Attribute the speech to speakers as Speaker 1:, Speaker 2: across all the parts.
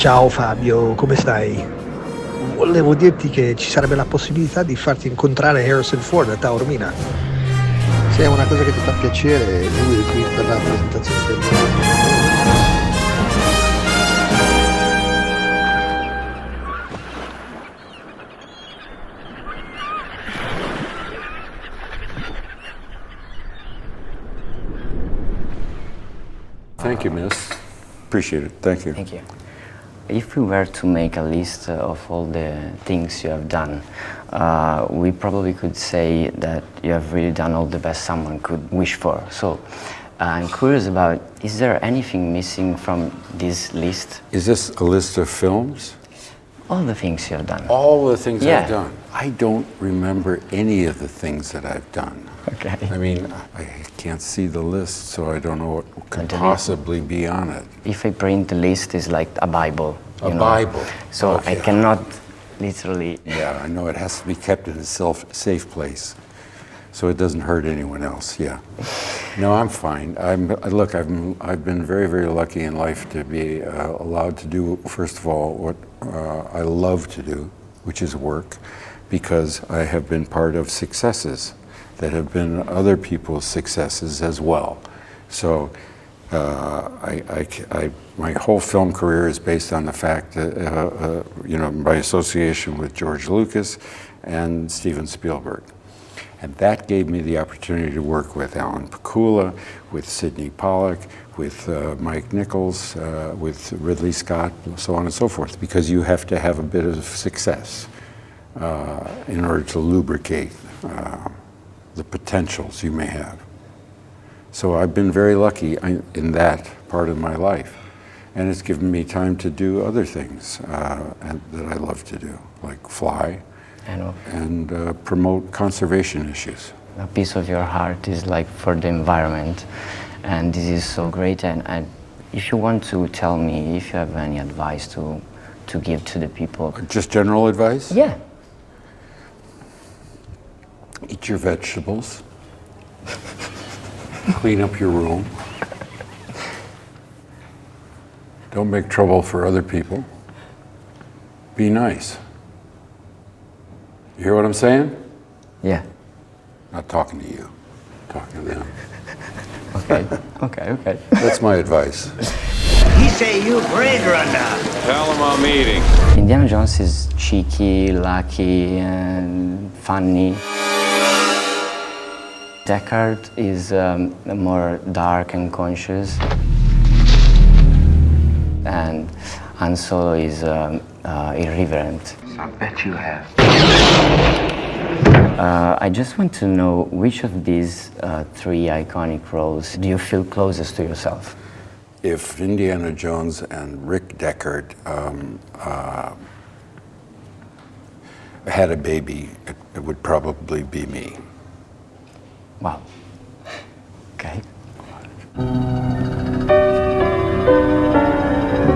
Speaker 1: Ciao Fabio, come stai? Volevo dirti che ci sarebbe la possibilità di farti incontrare Harrison Ford a Taormina.
Speaker 2: Se è una cosa che ti fa piacere, lui è qui per la presentazione del
Speaker 3: Thank you, miss. Appreciate it. Thank you.
Speaker 4: Thank you. If we were to make a list of all the things you have done, we probably could say that you have really done all the best someone could wish for. So I'm curious about, is there anything missing from this list?
Speaker 3: Is this a list of films?
Speaker 4: All the things you have done.
Speaker 3: All the things
Speaker 4: Yeah.
Speaker 3: I've done. I don't remember any of the things that I've done.
Speaker 4: Okay.
Speaker 3: I mean, I can't see the list, so I don't know what could
Speaker 4: the list-
Speaker 3: possibly be on it.
Speaker 4: If I print the list, it's like a Bible.
Speaker 3: A
Speaker 4: you know?
Speaker 3: Bible.
Speaker 4: So
Speaker 3: Okay.
Speaker 4: I cannot literally.
Speaker 3: Yeah, I know it has to be kept in a safe place, so it doesn't hurt anyone else. Yeah. No, I'm fine. I've been very, very lucky in life to be allowed to do, first of all, what I love to do, which is work, because I have been part of successes that have been other people's successes as well. So my whole film career is based on the fact that, by association with George Lucas and Steven Spielberg. And that gave me the opportunity to work with Alan Pakula, with Sidney Pollack, with Mike Nichols, with Ridley Scott, so on and so forth, because you have to have a bit of success in order to lubricate the potentials you may have. So I've been very lucky in that part of my life. And it's given me time to do other things that I love to do, like fly
Speaker 4: I know.
Speaker 3: and promote conservation issues.
Speaker 4: A piece of your heart is like for the environment, and this is so great. And if you want to tell me if you have any advice to give to the people.
Speaker 3: Just general advice?
Speaker 4: Yeah.
Speaker 3: Eat your vegetables. Clean up your room. Don't make trouble for other people. Be nice. You hear what I'm saying?
Speaker 4: Yeah.
Speaker 3: Not talking to you, talking to them.
Speaker 4: Okay. Okay.
Speaker 3: That's my advice.
Speaker 5: He say you Blade Runner.
Speaker 6: Tell him I'm eating.
Speaker 4: Indiana Jones is cheeky, lucky, and funny. Deckard is more dark and conscious. And Han Solo is irreverent.
Speaker 5: I bet you have.
Speaker 4: I just want to know which of these three iconic roles do you feel closest to yourself?
Speaker 3: If Indiana Jones and Rick Deckard had a baby, it would probably be me.
Speaker 4: Wow. Okay.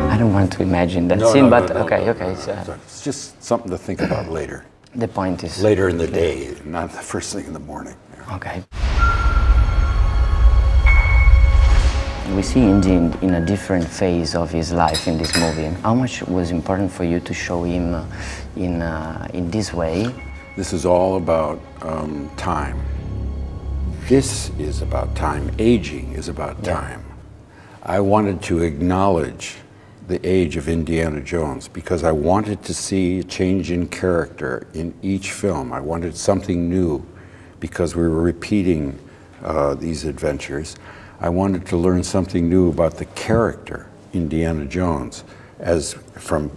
Speaker 4: I don't want to imagine that scene, but okay.
Speaker 3: It's just something to think about later.
Speaker 4: The point is
Speaker 3: Later in the day, not the first thing in the morning.
Speaker 4: okay. We see Indy in a different phase of his life in this movie. How much was important for you to show him in this way?
Speaker 3: This is all about time. This is about time. Aging is about time. I wanted to acknowledge the age of Indiana Jones because I wanted to see a change in character in each film. I wanted something new because we were repeating these adventures. I wanted to learn something new about the character Indiana Jones in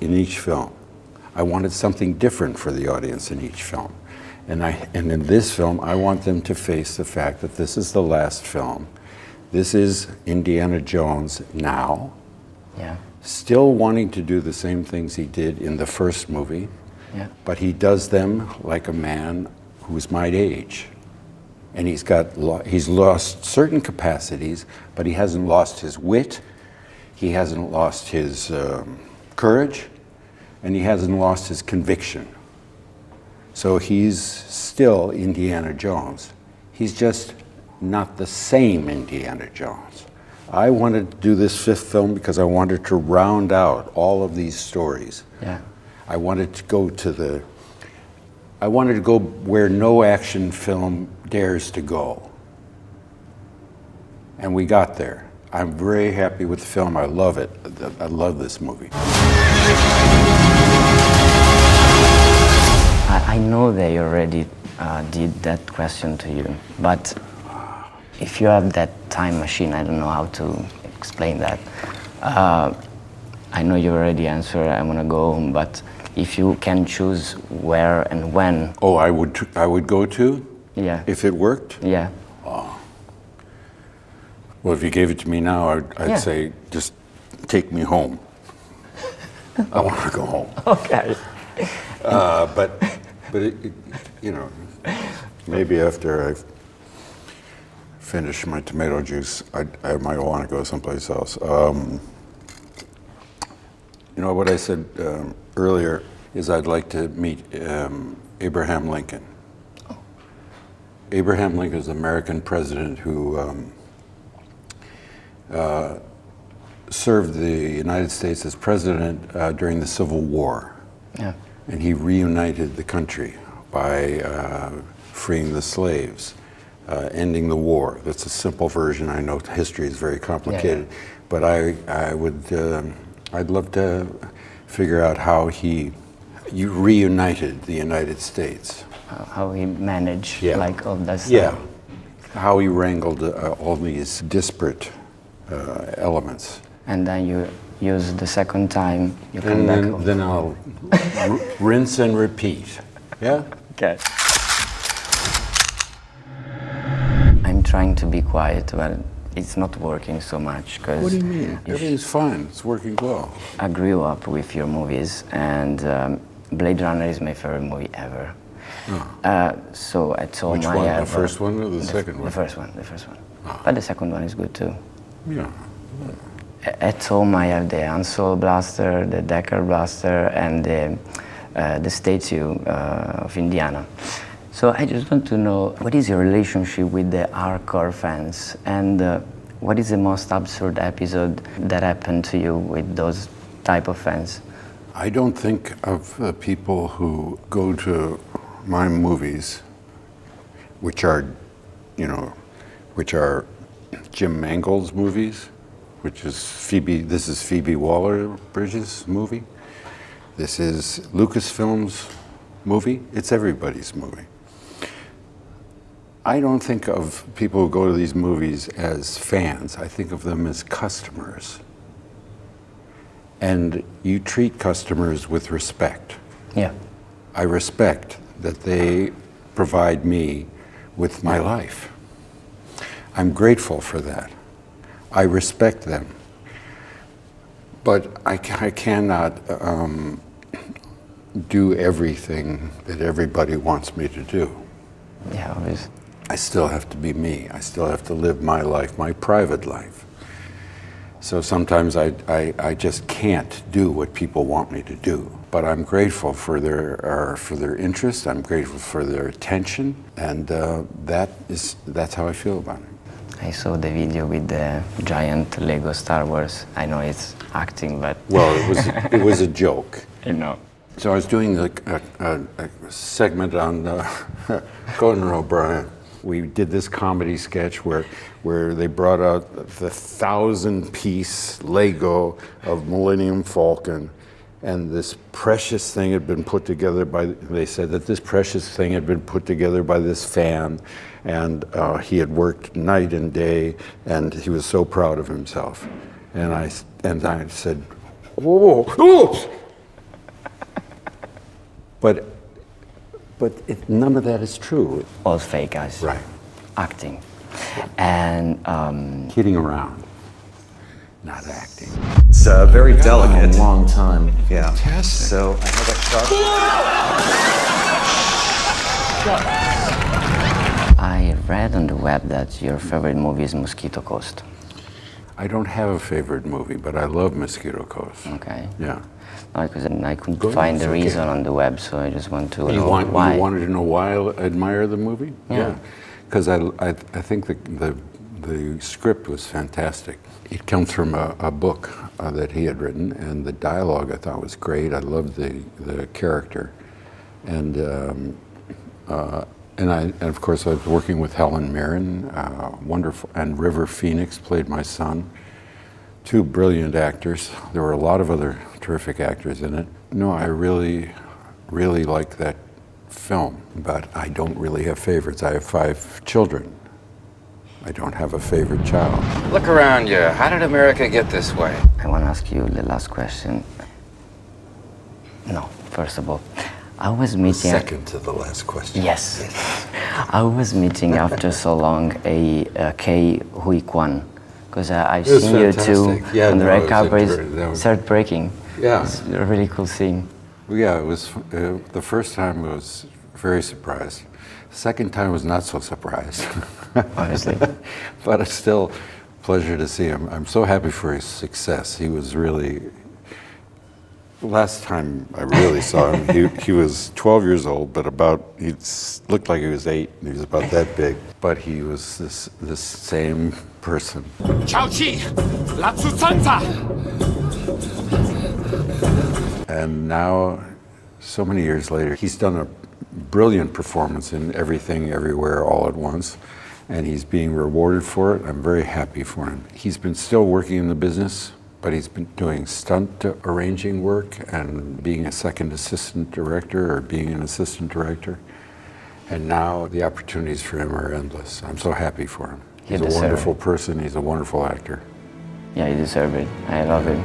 Speaker 3: each film. I wanted something different for the audience in each film. And in this film, I want them to face the fact that this is the last film. This is Indiana Jones now,
Speaker 4: Yeah.
Speaker 3: still wanting to do the same things he did in the first movie,
Speaker 4: Yeah.
Speaker 3: but he does them like a man who's my age. And he's lost certain capacities, but he hasn't lost his wit, he hasn't lost his courage, and he hasn't lost his conviction. So he's still Indiana Jones. He's just not the same Indiana Jones. I wanted to do this fifth film because I wanted to round out all of these stories.
Speaker 4: Yeah.
Speaker 3: I wanted to go where no action film dares to go. And we got there. I'm very happy with the film. I love it. I love this movie.
Speaker 4: I know they already did that question to you, but if you have that time machine, I don't know how to explain that. I know you already answered, I want to go home, but if you can choose where and when.
Speaker 3: Oh, I would go to?
Speaker 4: Yeah.
Speaker 3: If it worked?
Speaker 4: Yeah.
Speaker 3: Well, if you gave it to me now, I'd say, just take me home. I want to go home.
Speaker 4: Okay.
Speaker 3: But maybe after I finish my tomato juice, I might want to go someplace else. What I said earlier is I'd like to meet Abraham Lincoln. Abraham Lincoln is an American president who served the United States as president during the Civil War.
Speaker 4: Yeah.
Speaker 3: And he reunited the country by freeing the slaves, ending the war. That's a simple version. I know history is very complicated, but I'd love to figure out how he reunited the United States.
Speaker 4: How he managed all that stuff.
Speaker 3: Yeah, how he wrangled all these disparate elements.
Speaker 4: And then you use the second time, you come back home.
Speaker 3: Then I'll rinse and repeat. Yeah?
Speaker 4: Okay. I'm trying to be quiet, but it's not working so much. Cause
Speaker 3: What do you mean? Everything's fine. It's working well.
Speaker 4: I grew up with your movies, and Blade Runner is my favorite movie ever. So at home
Speaker 3: Which
Speaker 4: I
Speaker 3: one?
Speaker 4: have
Speaker 3: The first one or the second one?
Speaker 4: The first one. But the second one is good too.
Speaker 3: Yeah.
Speaker 4: At home I have the Ansel blaster, the Decker blaster, and the statue of Indiana. So I just want to know, what is your relationship with the hardcore fans, and what is the most absurd episode that happened to you with those type of fans?
Speaker 3: I don't think of the people who go to my movies, which are Jim Mangold's movies, which is this is Phoebe Waller-Bridge's movie. This is Lucasfilm's movie. It's everybody's movie. I don't think of people who go to these movies as fans. I think of them as customers. And you treat customers with respect.
Speaker 4: Yeah.
Speaker 3: I respect that they provide me with my life. I'm grateful for that. I respect them. But I cannot do everything that everybody wants me to do.
Speaker 4: Yeah, obviously.
Speaker 3: I still have to be me. I still have to live my life, my private life. So sometimes I just can't do what people want me to do. But I'm grateful for their interest. I'm grateful for their attention, and that's how I feel about it.
Speaker 4: I saw the video with the giant Lego Star Wars. I know it's acting, but
Speaker 3: Well, it was a joke.
Speaker 4: you know.
Speaker 3: So I was doing a segment on Conan O'Brien. We did this comedy sketch where they brought out the 1,000-piece Lego of Millennium Falcon, and this precious thing had been put together they said that this precious thing had been put together by this fan, and he had worked night and day, and he was so proud of himself. And I said, whoa, oops! But none of that is true.
Speaker 4: All fake guys.
Speaker 3: Right.
Speaker 4: Acting. And
Speaker 3: Kidding around, not acting.
Speaker 6: It's very
Speaker 7: A
Speaker 6: delicate.
Speaker 7: long time.
Speaker 6: Yeah.
Speaker 3: Fantastic.
Speaker 6: So I had that shot.
Speaker 4: I read on the web that your favorite movie is Mosquito Coast.
Speaker 3: I don't have a favorite movie, but I love Mosquito Coast.
Speaker 4: Okay.
Speaker 3: Yeah.
Speaker 4: Because I couldn't
Speaker 3: Go ahead,
Speaker 4: find
Speaker 3: it's
Speaker 4: the
Speaker 3: okay.
Speaker 4: reason on the web, so I just want to
Speaker 3: You
Speaker 4: know
Speaker 3: want
Speaker 4: why.
Speaker 3: you wanted to know why I admire the movie?
Speaker 4: Yeah.
Speaker 3: Because I think the the script was fantastic. It comes from a book that he had written, and the dialogue I thought was great. I loved the character, and of course I was working with Helen Mirren, wonderful, and River Phoenix played my son. Two brilliant actors. There were a lot of other terrific actors in it. No, I really, really like that film, but I don't really have favorites. I have 5 children. I don't have a favorite child.
Speaker 7: Look around you. How did America get this way?
Speaker 4: I want to ask you the last question. No, first of all, I was meeting...
Speaker 3: Second to the last question.
Speaker 4: Yes. I was meeting after so long a Kei Hui Kwan, because I've
Speaker 3: It was
Speaker 4: seen you two
Speaker 3: fantastic. Yeah,
Speaker 4: on the
Speaker 3: no,
Speaker 4: red
Speaker 3: it was
Speaker 4: carpet
Speaker 3: that was-
Speaker 4: start breaking.
Speaker 3: Yeah.
Speaker 4: It's a really cool scene.
Speaker 3: Yeah, it was, the first time I was very surprised. Second time I was not so surprised.
Speaker 4: Honestly.
Speaker 3: But it's still a pleasure to see him. I'm so happy for his success. He was really, last time I really saw him, he was 12 years old, but he looked like he was 8. He was about that big. But he was this same person. And now, so many years later, he's done a brilliant performance in Everything, Everywhere, All at Once, and he's being rewarded for it. I'm very happy for him. He's been still working in the business, but he's been doing stunt arranging work and being a second assistant director or being an assistant director. And now the opportunities for him are endless. I'm so happy for him. He's a wonderful person. He's a wonderful actor.
Speaker 4: Yeah, you deserve it. I love him.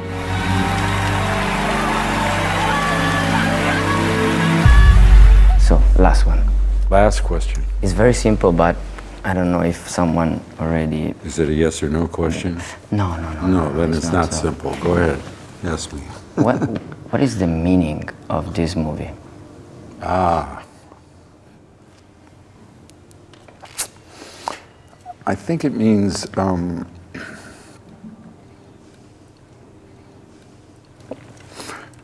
Speaker 4: So, last one.
Speaker 3: Last question.
Speaker 4: It's very simple, but I don't know if someone already...
Speaker 3: Is it a yes or no question?
Speaker 4: No.
Speaker 3: No, then it's not
Speaker 4: so.
Speaker 3: simple. Go ahead. Ask me.
Speaker 4: What is the meaning of this movie?
Speaker 3: I think it means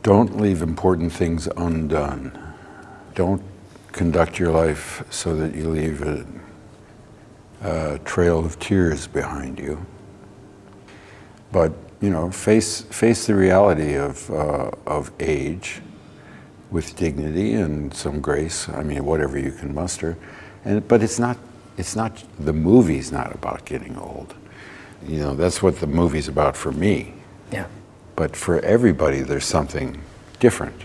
Speaker 3: don't leave important things undone. Don't conduct your life so that you leave a trail of tears behind you. But face the reality of age with dignity and some grace. I mean, whatever you can muster. But it's not. The movie's not about getting old. That's what the movie's about for me.
Speaker 4: Yeah.
Speaker 3: But for everybody, there's something different.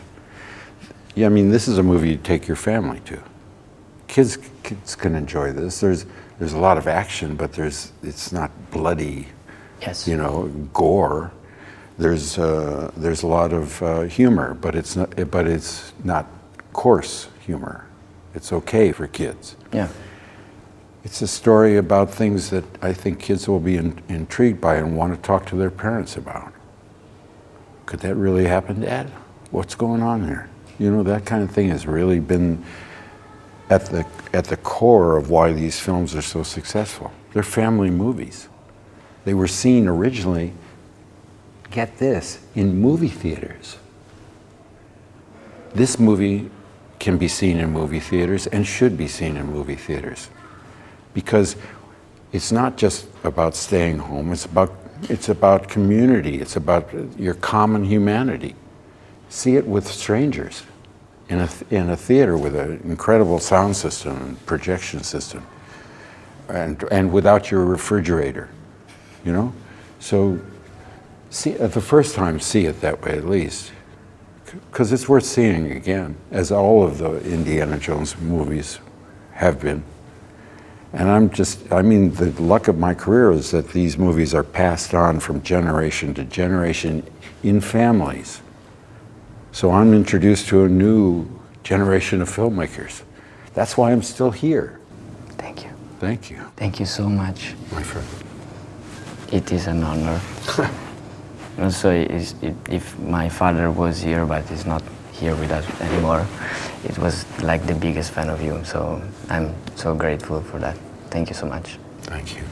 Speaker 3: Yeah, I mean, this is a movie you take your family to. Kids can enjoy this. There's a lot of action, but it's not bloody.
Speaker 4: Yes.
Speaker 3: Gore. There's a lot of humor, but it's not coarse humor. It's okay for kids.
Speaker 4: Yeah.
Speaker 3: It's a story about things that I think kids will be intrigued by and want to talk to their parents about. Could that really happen, Dad? What's going on there? That kind of thing has really been at the core of why these films are so successful. They're family movies. They were seen originally, get this, in movie theaters. This movie can be seen in movie theaters and should be seen in movie theaters. Because it's not just about staying home, it's about community, it's about your common humanity. See it with strangers in a theater with an incredible sound system and projection system, and without your refrigerator, So the first time, see it that way at least, because it's worth seeing again, as all of the Indiana Jones movies have been. And the luck of my career is that these movies are passed on from generation to generation in families. So I'm introduced to a new generation of filmmakers. That's why I'm still here.
Speaker 4: Thank you.
Speaker 3: Thank you.
Speaker 4: Thank you so much.
Speaker 3: My friend.
Speaker 4: It is an honor. Also, if my father was here, but he's not here with us anymore, it was like the biggest fan of you. So I'm so grateful for that. Thank you so much.
Speaker 3: Thank you.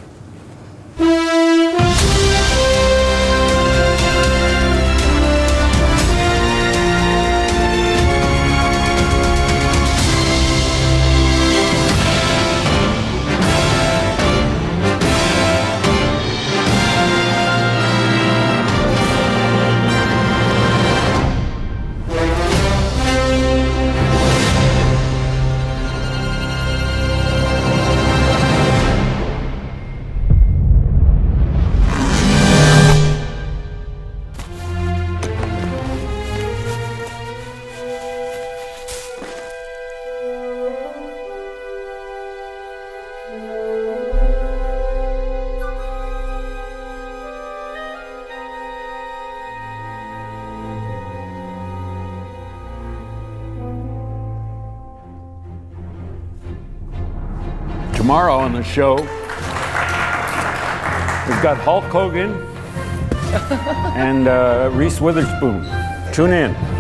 Speaker 8: tomorrow on the show, we've got Hulk Hogan and Reese Witherspoon. Tune in.